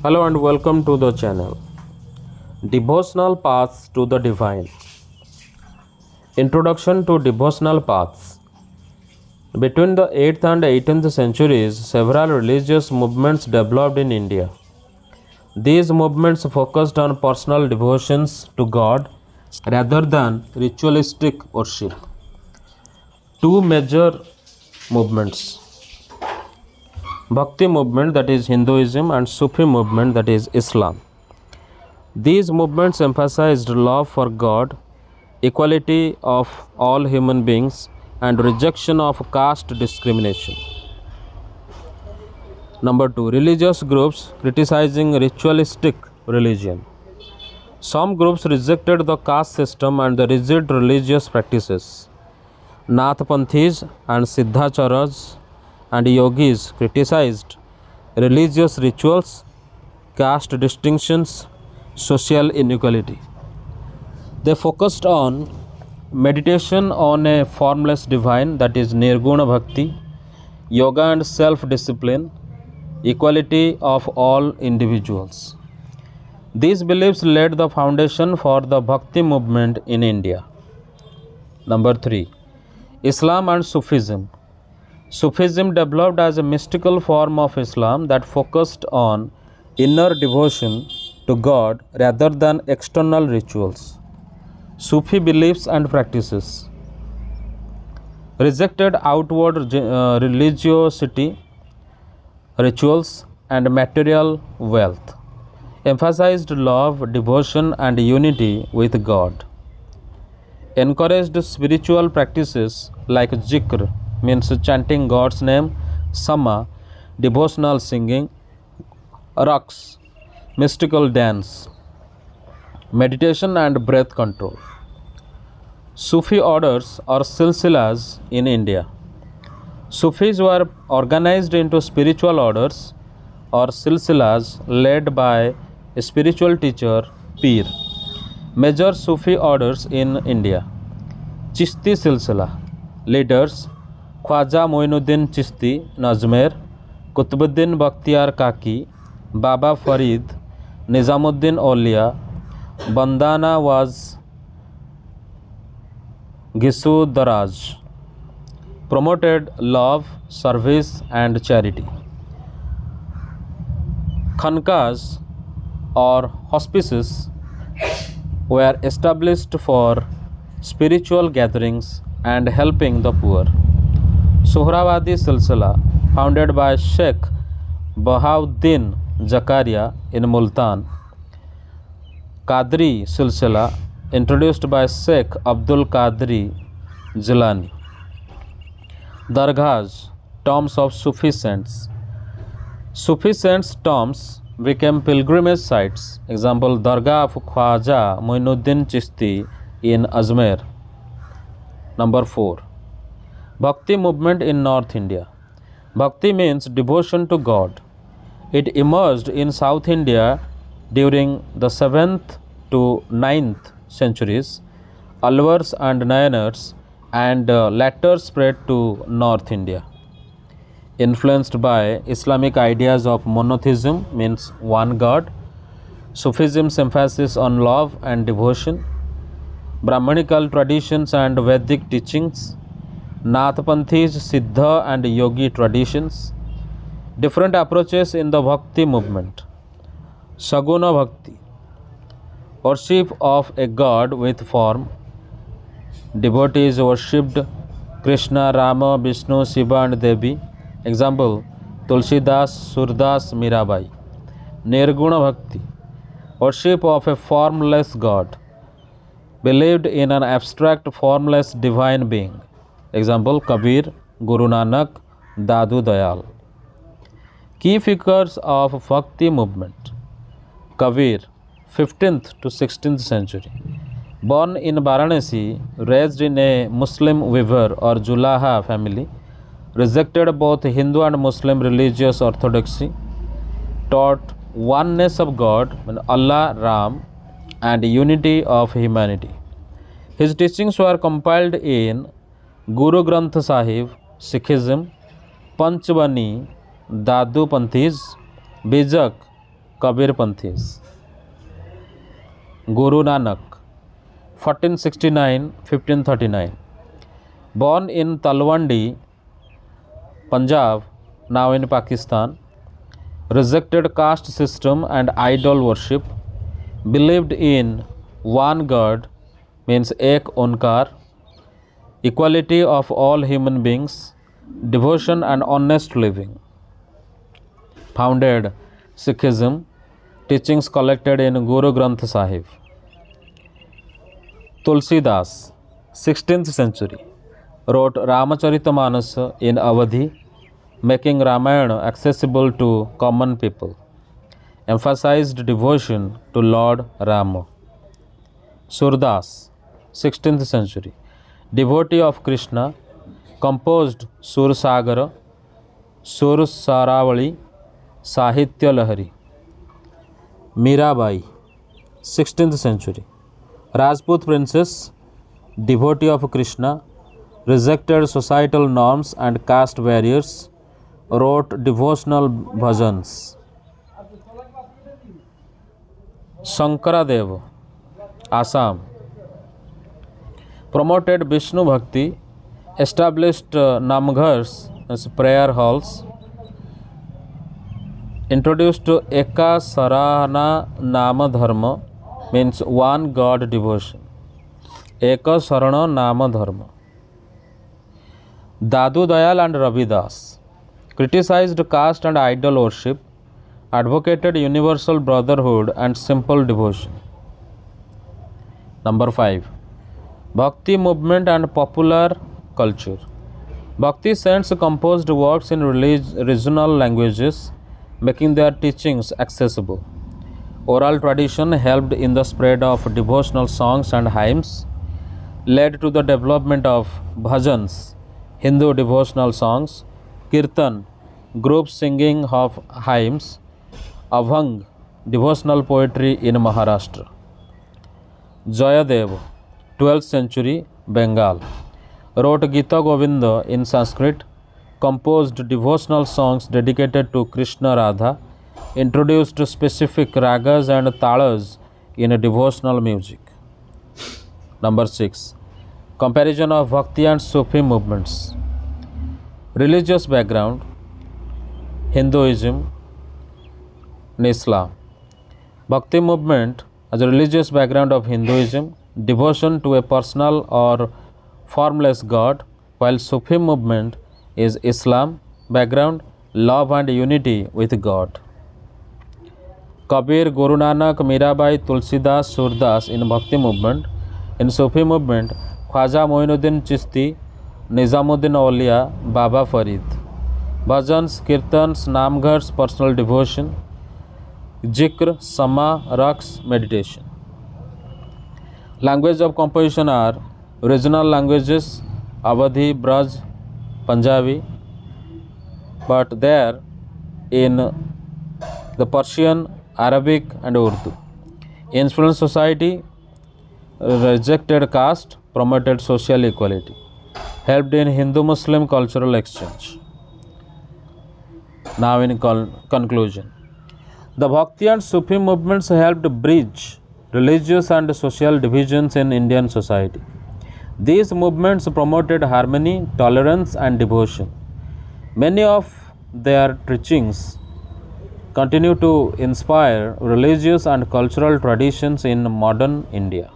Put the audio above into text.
Hello and welcome to the channel. Devotional Paths to the Divine. Introduction to Devotional Paths. Between the 8th and 18th centuries, several religious movements developed in India. These movements focused on personal devotions to God rather than ritualistic worship. Two major movements, Bhakti movement, that is Hinduism, and Sufi movement, that is Islam. These movements emphasized love for God, equality of all human beings, and rejection of caste discrimination. Number two, religious groups criticizing ritualistic religion. Some groups rejected the caste system and the rigid religious practices. Nathpanthis and Siddhacharas and yogis criticized religious rituals, caste distinctions, social inequality. They focused on meditation on a formless divine, that is Nirguna Bhakti, yoga and self discipline, equality of all individuals. These beliefs laid the foundation for the Bhakti movement in India. Number 3, Islam and Sufism. Sufism developed as a mystical form of Islam that focused on inner devotion to God rather than external rituals. Sufi beliefs and practices rejected outward religiosity, rituals, and material wealth, emphasized love, devotion, and unity with God, encouraged spiritual practices like zikr, means chanting God's name, sama, devotional singing, raqs, mystical dance, meditation, and breath control. Sufi orders or silsilas in India. Sufis were organized into spiritual orders or silsilas led by a spiritual teacher, Pir. Major Sufi orders in India: Chishti Silsila. Leaders: Khwaja Moinuddin Chishti, Ajmer; Qutbuddin Bakhtiar Kaki; Baba Farid; Nizamuddin Aulia; Bandana was Gisu Daraj. Promoted love, service, and charity. Khankas or hospices were established for spiritual gatherings and helping the poor. Suhrawadi Silsila, founded by Sheikh Bahauddin Zakaria in Multan. Qadri Silsila, introduced by Sheikh Abdul Qadri Jilani. Dargahs, tombs of Sufi saints. Sufi saints' tombs became pilgrimage sites. Example, Dargah of Khwaja Moinuddin Chishti in Ajmer. Number 4, Bhakti movement in North India. Bhakti means devotion to God. It emerged in South India during the 7th to 9th centuries, Alwars and Nayanars, and later spread to North India. Influenced by Islamic ideas of monotheism, means one God, Sufism's emphasis on love and devotion, Brahmanical traditions and Vedic teachings, Nathpanthis, Siddha and Yogi traditions, different approaches in the Bhakti movement. Saguna Bhakti, worship of a god with form. Devotees worshipped Krishna, Rama, Vishnu, Shiva, and Devi. Example, Tulsidas, Surdas, Mirabai. Nirguna Bhakti, worship of a formless god, believed in an abstract formless divine being. Example, Kabir, Guru Nanak, Dadu Dayal. Key figures of Bhakti movement. Kabir, 15th to 16th century. Born in Varanasi, raised in a Muslim weaver or Julaha family, rejected both Hindu and Muslim religious orthodoxy, taught oneness of God, Allah, Ram, and unity of humanity. His teachings were compiled in Guru Granth Sahib, Sikhism, Panchbani, Dadu Panthis, Bijak, Kabir Panthis. Guru Nanak 1469-1539. Born in Talwandi, Punjab, now in Pakistan, rejected caste system and idol worship, believed in one God, means Ek Onkar, equality of all human beings, devotion and honest living. Founded Sikhism, teachings collected in Guru Granth Sahib. Tulsidas, 16th century, wrote Ramacharitamanasa in Awadhi, making Ramayana accessible to common people. Emphasized devotion to Lord Rama. Surdas, 16th century, devotee of Krishna, composed Sur Sagara, Sur Saravali, Sahitya Lahari. Mirabai, 16th century, Rajput princess, devotee of Krishna, rejected societal norms and caste barriers, wrote devotional bhajans. Shankaradev, Assam, promoted Vishnu Bhakti, established namghars as prayer halls, introduced Eka Sarana Nama Dharma, means one God devotion. Eka Sarana Nama Dharma. Dadu Dayal and Ravidas criticized caste and idol worship, advocated universal brotherhood and simple devotion. Number 5. Bhakti movement and popular culture. Bhakti saints composed works in regional languages, making their teachings accessible. Oral tradition helped in the spread of devotional songs and hymns, led to the development of bhajans, Hindu devotional songs, kirtan, group singing of hymns, abhang, devotional poetry in Maharashtra. Jayadev, 12th century, Bengal, wrote Gita Govinda in Sanskrit, composed devotional songs dedicated to Krishna Radha, introduced specific ragas and talas in devotional music. Number 6. Comparison of Bhakti and Sufi movements. Religious background, Hinduism and Islam. Bhakti movement as a religious background of Hinduism, devotion to a personal or formless God, while Sufi movement is Islam background, love and unity with God. Kabir, Guru Nanak, Mirabai, Tulsidas, Surdas in Bhakti movement. In Sufi movement, Khwaja Moinuddin Chishti, Nizamuddin Auliya, Baba Farid. Bhajans, Kirtans, Namghars, personal devotion. Zikr, Sama, Raqs, meditation. Language of composition are regional languages, Awadhi, Braj, Punjabi, but there in the Persian, Arabic and Urdu. Influenced society, rejected caste, promoted social equality, helped in Hindu-Muslim cultural exchange. Now in conclusion, the Bhakti and Sufi movements helped bridge religious and social divisions in Indian society. These movements promoted harmony, tolerance and devotion. Many of their teachings continue to inspire religious and cultural traditions in modern India.